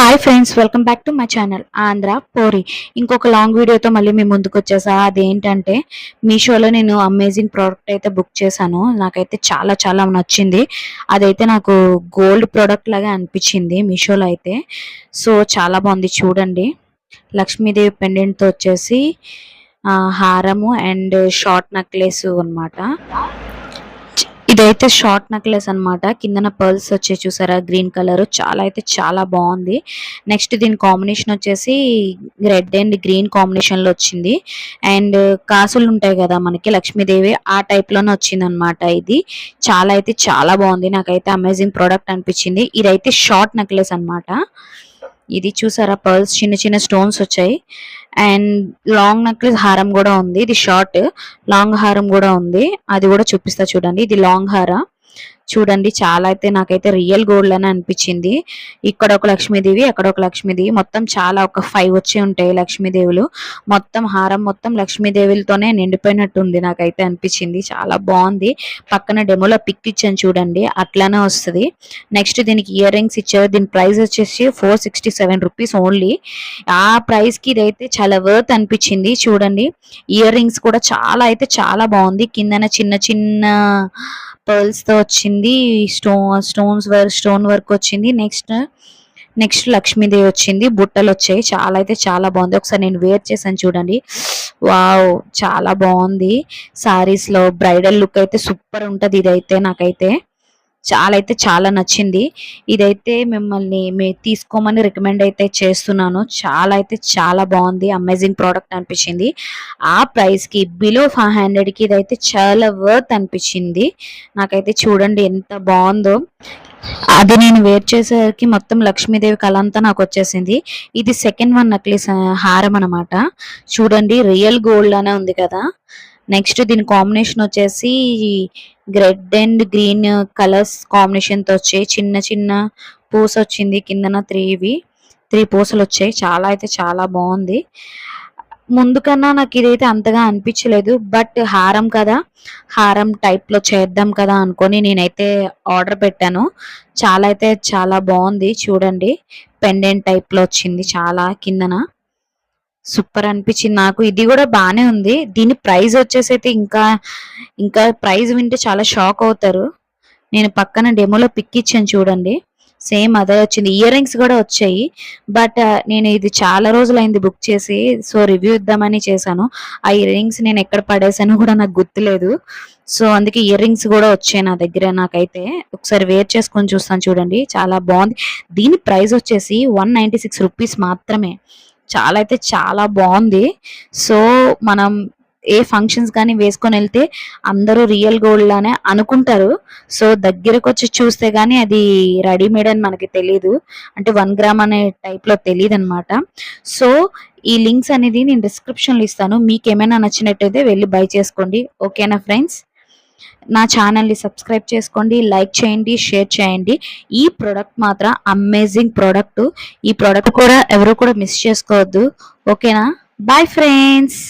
Hi friends, welcome back to my channel Andhra పోరి. ఇంకొక long వీడియోతో మళ్ళీ మీ ముందుకు వచ్చేసా. అదేంటంటే మీషోలో నేను అమేజింగ్ ప్రోడక్ట్ అయితే బుక్ చేశాను. నాకైతే చాలా చాలా నచ్చింది. అదైతే నాకు గోల్డ్ ప్రోడక్ట్ లాగా అనిపించింది మీషోలో అయితే. సో చాలా బాగుంది చూడండి. లక్ష్మీదేవి పెండెంట్తో వచ్చేసి హారము అండ్ షార్ట్ నెక్లెస్ అన్నమాట. ఇదైతే షార్ట్ నెక్లెస్ అన్నమాట. కిందన పర్ల్స్ వచ్చే చూసారా, గ్రీన్ కలర్, చాలా అయితే చాలా బాగుంది. నెక్స్ట్ దీని కాంబినేషన్ వచ్చేసి రెడ్ అండ్ గ్రీన్ కాంబినేషన్ లో వచ్చింది. అండ్ కాసులు ఉంటాయి కదా మనకి లక్ష్మీదేవి, ఆ టైప్ లోనే వచ్చింది అనమాట. ఇది చాలా అయితే చాలా బాగుంది. నాకైతే అమేజింగ్ ప్రోడక్ట్ అనిపించింది. ఇదైతే షార్ట్ నెక్లెస్ అన్నమాట. ఇది చూసారా, పర్ల్స్ చిన్న చిన్న స్టోన్స్ వచ్చాయి. అండ్ లాంగ్ నెక్లెస్ హారం కూడా ఉంది. ఇది షార్ట్, లాంగ్ హారం కూడా ఉంది. అది కూడా చూపిస్తా చూడండి. ఇది లాంగ్ హార చూడండి. చాలా అయితే నాకైతే రియల్ గోల్డ్ అని అనిపించింది. ఇక్కడ ఒక లక్ష్మీదేవి, అక్కడ ఒక లక్ష్మీదేవి, మొత్తం చాలా ఒక 5 వచ్చి ఉంటాయి లక్ష్మీదేవులు. మొత్తం హారం మొత్తం లక్ష్మీదేవులతోనే నిండిపోయినట్టు ఉంది. నాకైతే అనిపించింది చాలా బాగుంది. పక్కన డెమోలో పిక్ ఇచ్చాను చూడండి, అట్లానే వస్తుంది. నెక్స్ట్ దీనికి ఇయర్ రింగ్స్ ఇచ్చారు. దీని ప్రైస్ వచ్చేసి 467 రూపీస్ ఓన్లీ. ఆ ప్రైస్ కి ఇదైతే చాలా వర్త్ అనిపించింది. చూడండి, ఇయర్ రింగ్స్ కూడా చాలా అయితే చాలా బాగుంది. కిందన చిన్న చిన్న పర్ల్స్ తో వచ్చింది. స్టోన్ వర్క్ వచ్చింది. నెక్స్ట్ లక్ష్మీదేవి వచ్చింది. బుట్టలు వచ్చాయి. చాలా అయితే చాలా బాగుంది. ఒకసారి నేను వేర్ చేశాను చూడండి. వావ్, చాలా బాగుంది. సారీస్ లో బ్రైడల్ లుక్ అయితే సూపర్ ఉంటది. ఇదైతే నాకైతే చాలా అయితే చాలా నచ్చింది. ఇదైతే మిమ్మల్ని తీసుకోమని రికమెండ్ అయితే చేస్తున్నాను. చాలా అయితే చాలా బాగుంది. అమేజింగ్ ప్రోడక్ట్ అనిపించింది. ఆ ప్రైస్ కి బిలో 500 కి ఇదైతే చాలా వర్త్ అనిపించింది. నాకైతే చూడండి ఎంత బాగుందో. అది నేను వేర్ చేసేసరికి మొత్తం లక్ష్మీదేవి కళ అంతా నాకు వచ్చేసింది. ఇది సెకండ్ వన్ నక్లీస్ హారం అనమాట. చూడండి, రియల్ గోల్డ్ అనే ఉంది కదా. నెక్స్ట్ దీని కాంబినేషన్ వచ్చేసి red and green colours combination తో వచ్చాయి. చిన్న చిన్న పూస వచ్చింది. కిందన 3 పూసలు వచ్చాయి. చాలా అయితే చాలా బాగుంది. ముందు కన్నా నాకు ఇదైతే అంతగా అనిపించలేదు. బట్ హారం కదా, హారం టైప్ లో చేద్దాం కదా అనుకొని నేనైతే ఆర్డర్ పెట్టాను. చాలా అయితే చాలా బాగుంది. చూడండి, పెండెంట్ టైప్ లో వచ్చింది. చాలా కిందన సూపర్ అనిపించింది నాకు. ఇది కూడా బానే ఉంది. దీని ప్రైస్ వచ్చేసి అయితే ఇంకా ఇంకా ప్రైస్ వింటే చాలా షాక్ అవుతారు. నేను పక్కన డెమోలో పిక్ ఇచ్చాను చూడండి, సేమ్ అదే వచ్చింది. ఇయర్ రింగ్స్ కూడా వచ్చాయి. బట్ నేను ఇది చాలా రోజులైంది బుక్ చేసి, సో రివ్యూ ఇద్దామని చేశాను. ఆ ఇయర్ రింగ్స్ నేను ఎక్కడ పడేసానో కూడా నాకు గుర్తులేదు. సో అందుకే ఇయర్ రింగ్స్ కూడా వచ్చాయి నా దగ్గర. నాకైతే ఒకసారి వేర్ చేసుకొని చూస్తాను చూడండి, చాలా బాగుంది. దీని ప్రైస్ వచ్చేసి 196 రూపీస్ మాత్రమే. చాలా అయితే చాలా బాగుంది. సో మనం ఏ ఫంక్షన్స్ కానీ వేసుకొని వెళ్తే అందరూ రియల్ గోల్డ్ లానే అనుకుంటారు. సో దగ్గరకు వచ్చి చూస్తే గానీ అది రెడీమేడ్ అని మనకి తెలియదు. అంటే 1 గ్రామ్ అనే టైప్ లో తెలియదు అనమాట. సో ఈ లింక్స్ అనేది నేను డిస్క్రిప్షన్ లో ఇస్తాను. మీకు ఏమైనా నచ్చినట్టయితే వెళ్ళి బై చేసుకోండి. ఓకేనా ఫ్రెండ్స్? నా ఛానల్ని సబ్స్క్రైబ్ చేసుకోండి, లైక్ చేయండి, షేర్ చేయండి. ఈ ప్రోడక్ట్ మాత్రం అమేజింగ్ ప్రోడక్ట్. ఈ ప్రోడక్ట్ కూడా ఎవరు కూడా మిస్ చేసుకోవద్దు. ఓకేనా? Bye friends.